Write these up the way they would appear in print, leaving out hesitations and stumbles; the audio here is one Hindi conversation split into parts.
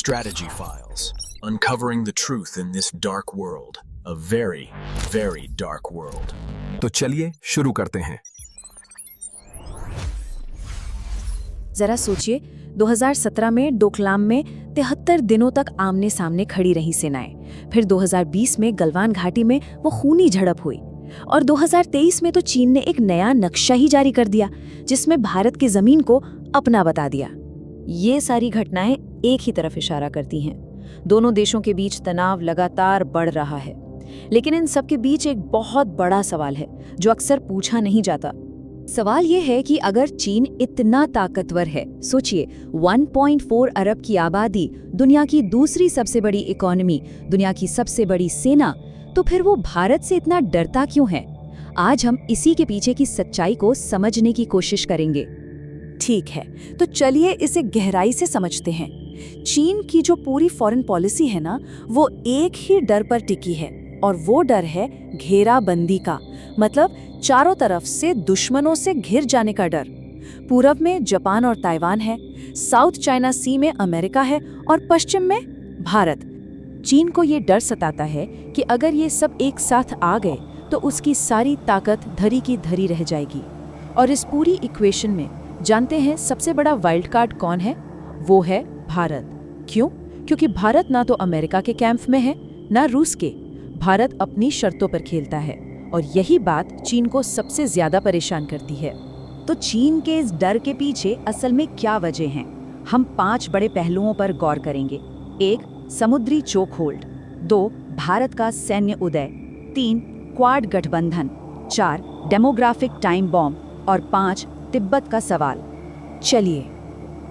Strategy Files, uncovering the truth in this dark world, a very, very dark world. तो चलिए शुरू करते हैं। जरा सोचिए, 2017 में डोकलाम में 73 दिनों तक आमने सामने खड़ी रही सेनाएं। फिर 2020 में गलवान घाटी में वो खूनी झड़प हुई और 2023 में तो चीन ने एक नया नक्शा ही जारी कर दिया जिसमें भारत की जमीन को अपना बता दिया। ये सारी घटनाएं एक ही तरफ इशारा करती हैं। दोनों देशों के बीच तनाव लगातार बढ़ रहा है। लेकिन इन सब के बीच एक बहुत बड़ा सवाल है जो अक्सर पूछा नहीं जाता। सवाल ये है कि अगर चीन इतना ताकतवर है, सोचिए 1.4 अरब की आबादी, दुनिया की दूसरी सबसे बड़ी इकोनॉमी, दुनिया की सबसे बड़ी सेना, तो फिर वो भारत से इतना डरता क्यों है? आज हम इसी के पीछे की सच्चाई को समझने की कोशिश करेंगे। ठीक है, तो चलिए इसे गहराई से समझते हैं। चीन की जो पूरी फॉरेन पॉलिसी है ना, वो एक ही डर पर टिकी है और वो डर है घेराबंदी का, मतलब चारों तरफ से दुश्मनों से घिर जाने का डर। पूरब में जापान और ताइवान है, साउथ चाइना सी में अमेरिका है और पश्चिम में भारत। चीन को ये डर सताता है कि अगर ये सब एक साथ आ गए तो उसकी सारी ताकत धरी की धरी रह जाएगी। और इस पूरी इक्वेशन में जानते हैं सबसे बड़ा वाइल्ड कार्ड कौन है? वो है भारत। क्यों? क्योंकि भारत ना तो अमेरिका के कैंप में है ना रूस के। भारत अपनी शर्तों पर खेलता है और यही बात चीन को सबसे ज्यादा परेशान करती है। तो चीन के इस डर के पीछे असल में क्या वजह हैं? हम 5 बड़े पहलुओं पर गौर करेंगे। 1. समुद्री चोक होल्ड। 2. भारत का सैन्य उदय। 3. क्वाड गठबंधन। 4. डेमोग्राफिक टाइम बॉम्ब और 5. तिब्बत का सवाल। चलिए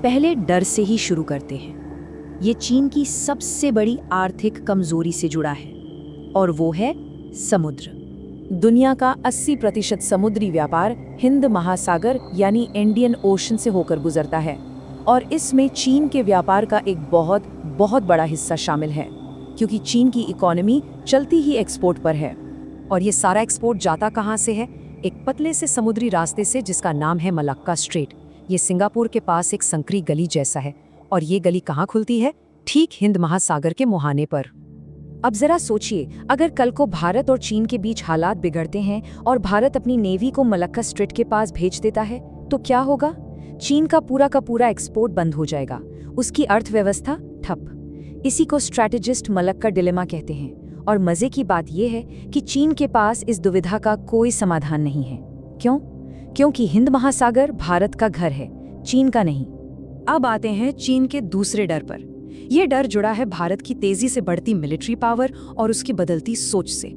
पहले डर से ही शुरू करते हैं। ये चीन की सबसे बड़ी आर्थिक कमजोरी से जुड़ा है और वो है समुद्र। दुनिया का 80% समुद्री व्यापार हिंद महासागर यानी इंडियन ओशन से होकर गुजरता है और इसमें चीन के व्यापार का एक बहुत बहुत बड़ा हिस्सा शामिल है, क्योंकि चीन की इकोनॉमी चलती ही एक्सपोर्ट पर है। और ये सारा एक्सपोर्ट जाता कहाँ से है? एक पतले से समुद्री रास्ते से जिसका नाम है मलक्का स्ट्रेट। ये सिंगापुर के पास एक संकरी गली जैसा है और ये गली कहाँ खुलती है? ठीक हिंद महासागर के मुहाने पर। अब जरा सोचिए, अगर कल को भारत और चीन के बीच हालात बिगड़ते हैं और भारत अपनी नेवी को मलक्का स्ट्रेट के पास भेज देता है तो क्या होगा? चीन का पूरा एक्सपोर्ट बंद हो जाएगा, उसकी अर्थव्यवस्था ठप। इसी को स्ट्रैटेजिस्ट मलक्का डिलेमा कहते हैं। और मजे की बात यह है कि चीन के पास इस दुविधा का कोई समाधान नहीं है। क्यों? क्योंकि हिंद महासागर भारत का घर है, चीन का नहीं। अब आते हैं चीन के दूसरे डर पर। यह डर जुड़ा है भारत की तेजी से बढ़ती मिलिट्री पावर और उसकी बदलती सोच से।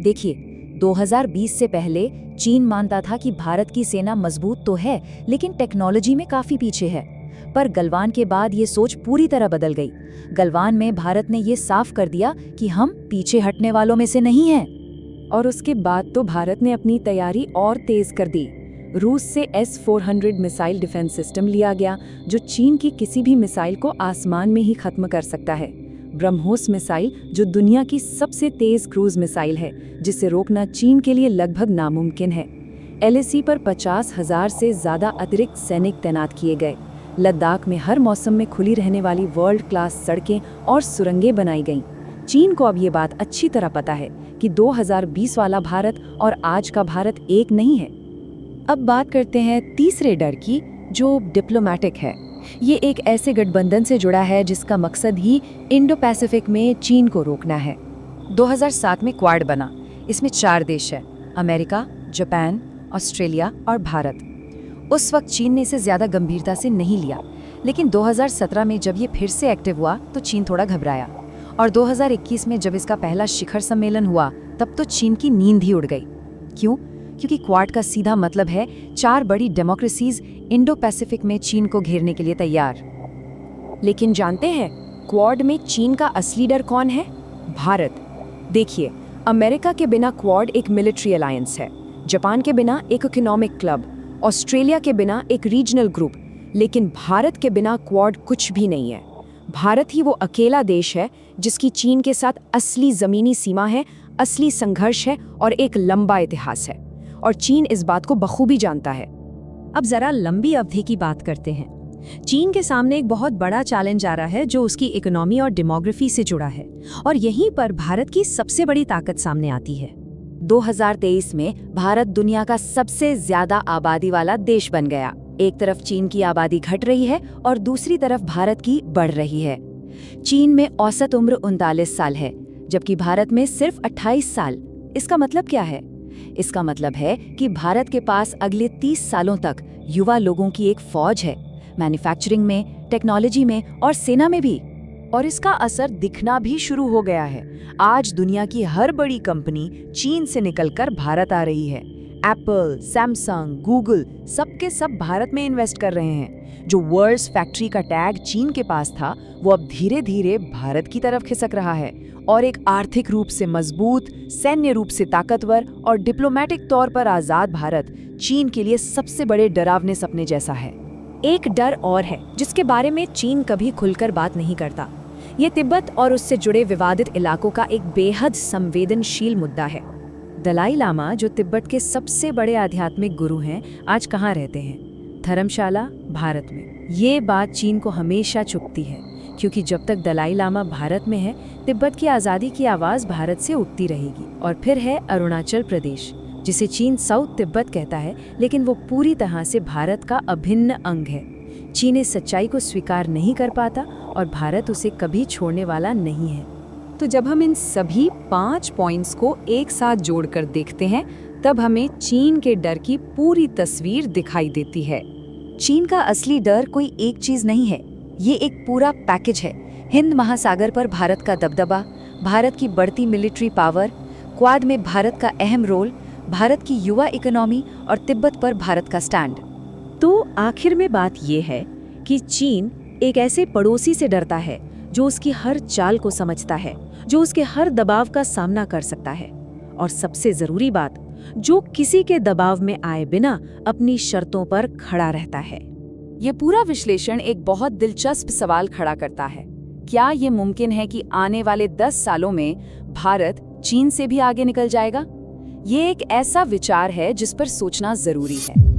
देखिए, 2020 से पहले चीन मानता था कि भारत की सेना मजबूत तो है लेकिन टेक्नोलॉजी में काफी पीछे है। पर गलवान के बाद ये सोच पूरी तरह बदल गई। गलवान में भारत ने ये साफ कर दिया कि हम पीछे हटने वालों में से नहीं हैं। और उसके बाद तो भारत ने अपनी तैयारी और तेज कर दी। रूस से S-400 मिसाइल डिफेंस सिस्टम लिया गया जो चीन की किसी भी मिसाइल को आसमान में ही खत्म कर सकता है। ब्रह्मोस मिसाइल जो दुनिया की सबसे तेज क्रूज मिसाइल है, जिसे रोकना चीन के लिए लगभग नामुमकिन है। LAC पर 50,000 से ज्यादा अतिरिक्त सैनिक तैनात किए गए। लद्दाख में हर मौसम में खुली रहने वाली वर्ल्ड क्लास सड़कें और सुरंगें बनाई गईं। चीन को अब ये बात अच्छी तरह पता है कि 2020 वाला भारत और आज का भारत एक नहीं है। अब बात करते हैं तीसरे डर की, जो डिप्लोमेटिक है। ये एक ऐसे गठबंधन से जुड़ा है जिसका मकसद ही इंडो पैसिफिक में चीन को रोकना है। 2007 में क्वाड बना। इसमें 4 देश हैं, अमेरिका, जापान, ऑस्ट्रेलिया और भारत। उस वक्त चीन ने इसे ज्यादा गंभीरता से नहीं लिया, लेकिन 2017 में जब ये फिर से एक्टिव हुआ तो चीन थोड़ा घबराया। और 2021 में जब इसका पहला शिखर सम्मेलन हुआ तब तो चीन की नींद ही उड़ गई। क्यों? क्योंकि क्वाड का सीधा मतलब है 4 बड़ी डेमोक्रेसीज इंडो पैसिफिक में चीन को घेरने के लिए तैयार। लेकिन जानते हैं क्वाड में चीन का असली डर कौन है? भारत। देखिए, अमेरिका के बिना क्वाड एक मिलिट्री अलायंस है, जापान के बिना एक इकोनॉमिक क्लब, ऑस्ट्रेलिया के बिना एक रीजनल ग्रुप, लेकिन भारत के बिना क्वाड कुछ भी नहीं है। भारत ही वो अकेला देश है जिसकी चीन के साथ असली जमीनी सीमा है, असली संघर्ष है और एक लंबा इतिहास है। और चीन इस बात को बखूबी जानता है। अब जरा लंबी अवधि की बात करते हैं। चीन के सामने एक बहुत बड़ा चैलेंज आ रहा है जो उसकी इकोनॉमी और डेमोग्राफी से जुड़ा है, और यहीं पर भारत की सबसे बड़ी ताकत सामने आती है। 2023 में भारत दुनिया का सबसे ज्यादा आबादी वाला देश बन गया। एक तरफ चीन की आबादी घट रही है और दूसरी तरफ भारत की बढ़ रही है। चीन में औसत उम्र 39 साल है, जबकि भारत में सिर्फ 28 साल। इसका मतलब क्या है? इसका मतलब है कि भारत के पास अगले 30 सालों तक युवा लोगों की एक फौज है, मैन्युफैक्चरिंग में, टेक्नोलॉजी में और सेना में भी। और इसका असर दिखना भी शुरू हो गया है। आज दुनिया की हर बड़ी कंपनी चीन से निकलकर भारत आ रही है। एप्पल, सैमसंग, गूगल सबके सब भारत में इन्वेस्ट कर रहे हैं। जो वर्ल्ड्स फैक्ट्री का टैग चीन के पास था, वो अब धीरे धीरे भारत की तरफ खिसक रहा है। और एक आर्थिक रूप से मजबूत, सैन्य रूप से ताकतवर और डिप्लोमेटिक तौर पर आजाद भारत चीन के लिए सबसे बड़े डरावने सपने जैसा है। एक डर और है जिसके बारे में चीन कभी खुलकर बात नहीं करता। ये तिब्बत और उससे जुड़े विवादित इलाकों का एक बेहद संवेदनशील मुद्दा है। दलाई लामा, जो तिब्बत के सबसे बड़े आध्यात्मिक गुरु हैं, आज कहाँ रहते हैं? धर्मशाला, भारत में। ये बात चीन को हमेशा चुभती है, क्योंकि जब तक दलाई लामा भारत में है, तिब्बत की आज़ादी की आवाज़ भारत से उठती रहेगी। और फिर है अरुणाचल प्रदेश, जिसे चीन साउथ तिब्बत कहता है, लेकिन वो पूरी तरह से भारत का अभिन्न अंग है। चीन इस सच्चाई को स्वीकार नहीं कर पाता और भारत उसे कभी छोड़ने वाला नहीं है। तो जब हम इन सभी 5 पॉइंट्स को एक साथ जोड़कर देखते हैं, तब हमें चीन के डर की पूरी तस्वीर दिखाई देती है। चीन का असली डर कोई एक चीज नहीं है, ये एक पूरा पैकेज है। हिंद महासागर पर भारत का दबदबा, भारत की बढ़ती मिलिट्री पावर, क्वाड में भारत का अहम रोल, भारत की युवा इकोनॉमी और तिब्बत पर भारत का स्टैंड। तो आखिर में बात ये है कि चीन एक ऐसे पड़ोसी से डरता है जो उसकी हर चाल को समझता है, जो उसके हर दबाव का सामना कर सकता है, और सबसे जरूरी बात, जो किसी के दबाव में आए बिना अपनी शर्तों पर खड़ा रहता है। ये पूरा विश्लेषण एक बहुत दिलचस्प सवाल खड़ा करता है। क्या ये मुमकिन है कि आने वाले 10 सालों में भारत चीन से भी आगे निकल जाएगा? ये एक ऐसा विचार है जिस पर सोचना जरूरी है।